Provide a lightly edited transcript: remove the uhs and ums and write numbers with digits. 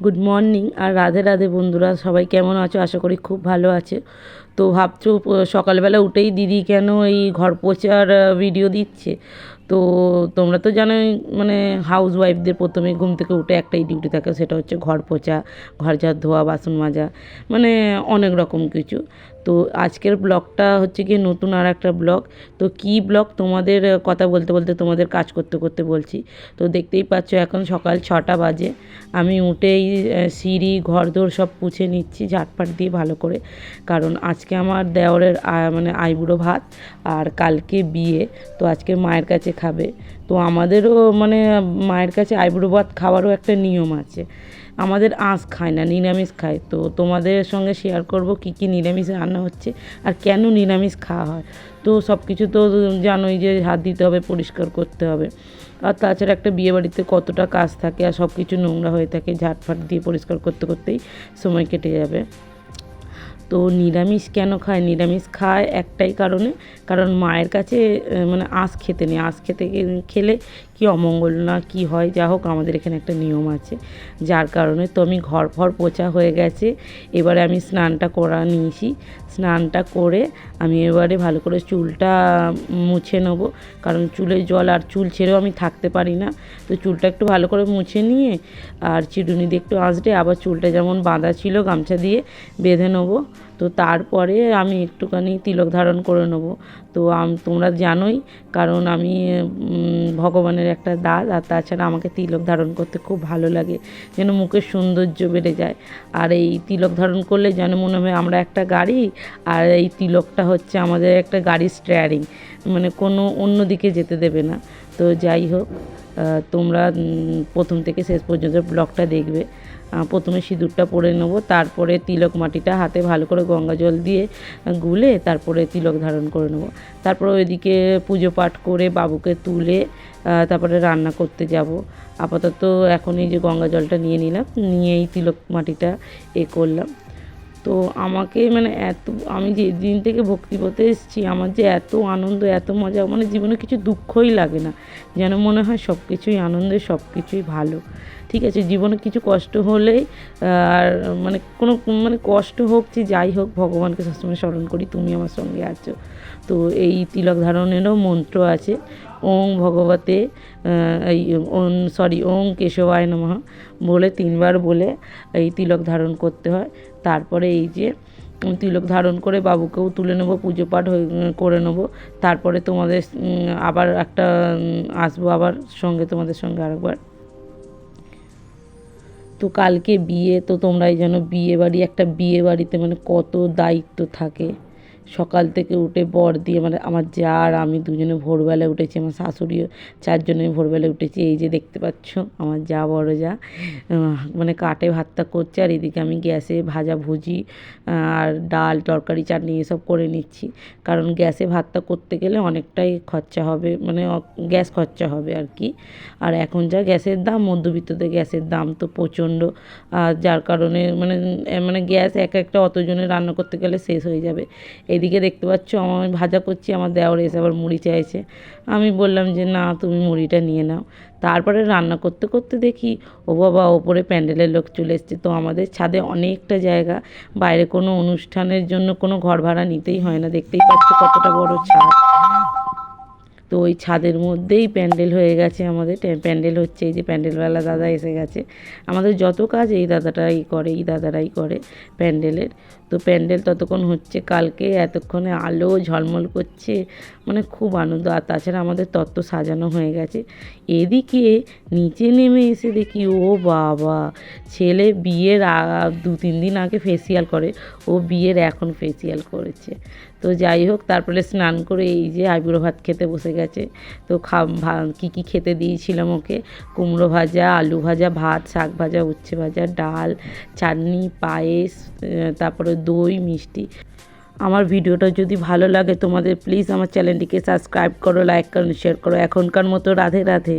Good morning আর রাধে রাধে বন্ধুরা, সবাই কেমন আছো? আশা করি খুব ভালো আছে। তো ভাবছো সকালবেলা উঠেই দিদি কেন এই ঘর পোছার ভিডিও দিচ্ছে। তো তোমরা তো জানোই, মানে হাউস ওয়াইফদের প্রথমে ঘুম থেকে উঠে একটাই ডিউটি থাকে, সেটা হচ্ছে ঘর পোছা, ঘর ঝাড় ধোয়া, বাসন মাজা, মানে অনেক রকম কিছু। তো আজকের ব্লগটা হচ্ছে গিয়ে নতুন আর একটা ব্লগ। তো কী ব্লগ তোমাদের কথা বলতে বলতে তোমাদের কাজ করতে করতে বলছি। তো দেখতেই পাচ্ছ এখন সকাল 6টা বাজে। আমি উঠেই সিঁড়ি ঘরদোর সব পুছে নিচ্ছি ঝাঁটফাট দিয়ে ভালো করে, কারণ আজকে আমার দেওরের মানে আইবুড়ো ভাত, আর কালকে বিয়ে। তো আজকে মায়ের কাছে খাবে। তো আমাদেরও মানে মায়ের কাছে আইবুড়ো ভাত খাওয়ারও একটা নিয়ম আছে। আমাদের আঁশ খায় না, নিরামিষ খায়। তো তোমাদের সঙ্গে শেয়ার করব কী কী নিরামিষ রান্না হচ্ছে আর কেন নিরামিষ খাওয়া হয়। তো সব কিছু তো জানোই যে হাত দিতে হবে, পরিষ্কার করতে হবে। আর তাছাড়া একটা বিয়েবাড়িতে কতটা কাজ থাকে আর সব কিছু নোংরা হয়ে থাকে, ঝাঁটফাট দিয়ে পরিষ্কার করতে করতেই সময় কেটে যাবে। তো নিরামিষ কেন খায়? নিরামিষ খায় একটাই কারণে, কারণ মায়ের কাছে মানে আঁশ খেতে নেই। আঁশ খেলে কি অমঙ্গল না কি হয়, যা হোক আমাদের এখানে একটা নিয়ম আছে, যার কারণে। তো আমি ঘর পোছা হয়ে গেছে, এবারে আমি স্নানটা করা নিয়েছি। স্নানটা করে আমি এবারে ভালো করে চুলটা মুছে নেবো, কারণ চুলের জল আর চুল ছেড়েও আমি থাকতে পারি না। তো চুলটা একটু ভালো করে মুছে নিয়ে আর চিরুনি দিয়ে একটু আঁচড়ে আবার চুলটা যেমন বাঁধা ছিল গামছা দিয়ে বেঁধে নেবো। তো তারপরে আমি একটুখানি তিলক ধারণ করে নেবো। তো তোমরা জানোই, কারণ আমি ভগবানের একটা দাস, আর তাছাড়া আমাকে তিলক ধারণ করতে খুব ভালো লাগে, যেন মুখের সৌন্দর্য বেড়ে যায়। আর এই তিলক ধারণ করলে যেন মনে হয় আমরা একটা গাড়ি, আর এই তিলকটা হচ্ছে আমাদের একটা গাড়ির স্টিয়ারিং, মানে কোনো অন্য দিকে যেতে দেবে না। তো যাই হোক, তোমরা প্রথম থেকে শেষ পর্যন্ত ব্লগটা দেখবে। প্রথমে সিঁদুরটা পরে নেবো, তারপরে তিলক মাটিটা হাতে ভালো করে গঙ্গা জল দিয়ে গুলে তারপরে তিলক ধারণ করে নেবো। তারপরে ওইদিকে পুজো পাঠ করে বাবুকে তুলে তারপরে রান্না করতে যাব। আপাতত এখন এই যে গঙ্গা জলটা নিয়ে নিলাম, নিয়ে এই তিলক মাটিটা করলাম। তো আমাকে মানে আমি যে দিন থেকে ভক্তিপথে এসেছি, আমার যে এত আনন্দ এত মজা, মানে জীবনে কিছু দুঃখই লাগে না, যেন মনে হয় সব কিছুই আনন্দের, সব কিছুই ভালো। ঠিক আছে, জীবনে কিছু কষ্ট হলেই আর মানে কোনো মানে কষ্ট হোক যে যাই হোক, ভগবানকে সবসময় স্মরণ করি, তুমি আমার সঙ্গে আছো। তো এই তিলক ধারণেরও মন্ত্র আছে, ওং ভগবতে ওং কেশবায় নমঃ বলে 3বার বলে এই তিলক ধারণ করতে হয়। তারপরে এই যে তিলক ধারণ করে বাবুকেও তুলে নেবো, পুজো পাঠ করে নেবো। তারপরে তোমাদের আবার একটা আসবো আবার সঙ্গে, তোমাদের সঙ্গে আরেকবার। তো কালকে বিয়ে, তো তোমরাই জানো বিয়ে বাড়ি, একটা বিয়ে বাড়িতে মানে কত দায়িত্ব থাকে। সকাল থেকে উঠে বর দিয়ে, মানে আমার যা আর আমি দুজনে ভোরবেলায় উঠেছি, আমার শাশুড়িও, 4জনে ভোরবেলায় উঠেছি। এই যে দেখতে পাচ্ছ আমার যা, বড় যা, মানে কাঠে ভাতটা করছে, আর এদিকে আমি গ্যাসে ভাজা ভুজি আর ডাল তরকারি চাটনি এসব করে নিচ্ছি। কারণ গ্যাসে ভাতটা করতে গেলে অনেকটাই খরচা হবে, মানে গ্যাস খরচা হবে আর কি। আর এখন যা গ্যাসের দাম, মধ্যবিত্তদের গ্যাসের দাম তো প্রচণ্ড, যার কারণে মানে মানে গ্যাস একটা অতজনে রান্না করতে গেলে শেষ হয়ে যাবে। এদিকে দেখতে পাচ্ছ আমি ভাজা করছি, আমার দেওর এসে আবার মুড়ি চাইছে। আমি বললাম যে না, তুমি মুড়িটা নিয়ে নাও। তারপরে রান্না করতে করতে দেখি ও বাবা, ওপরে প্যান্ডেলের লোক চলে এসছে। তো আমাদের ছাদে অনেকটা জায়গা, বাইরে কোনো অনুষ্ঠানের জন্য কোনো ঘর ভাড়া নিতেই হয় না, দেখতেই পাচ্ছ কতটা বড় ছাদ। তো ওই ছাদের মধ্যেই প্যান্ডেল হয়ে গেছে আমাদের, প্যান্ডেল হচ্ছে, এই যে প্যান্ডেলওয়ালা দাদা এসে গেছে। আমাদের যত কাজ এই দাদারাই করে প্যান্ডেলের। তো প্যান্ডেল ততক্ষণ হচ্ছে, কালকে এতক্ষণে আলো ঝলমল করছে, মানে খুব আনন্দ। আর তাছাড়া আমাদের তত্ত্ব সাজানো হয়ে গেছে। এদিকে নিচে নেমে এসে দেখি ও বাবা, ছেলে বিয়ের 2-3 দিন আগে ফেসিয়াল করে, ও বিয়ের এখন ফেসিয়াল করেছে। তো যাই হোক, তারপরে স্নান করে এই যে আইবুড়ো ভাত খেতে বসে গেছে। তো কী কী খেতে দিয়েছিলাম ওকে, কুমড়ো ভাজা, আলু ভাজা, ভাত, শাক ভাজা, উচ্ছে ভাজা, ডাল, চাটনি, পায়েস, তারপরে দই, মিষ্টি। আমার ভিডিওটা যদি ভালো লাগে তোমাদের, প্লিজ আমার চ্যানেলটিকে সাবস্ক্রাইব করো, লাইক করো, শেয়ার করো। এখনকার মতো রাধে রাধে।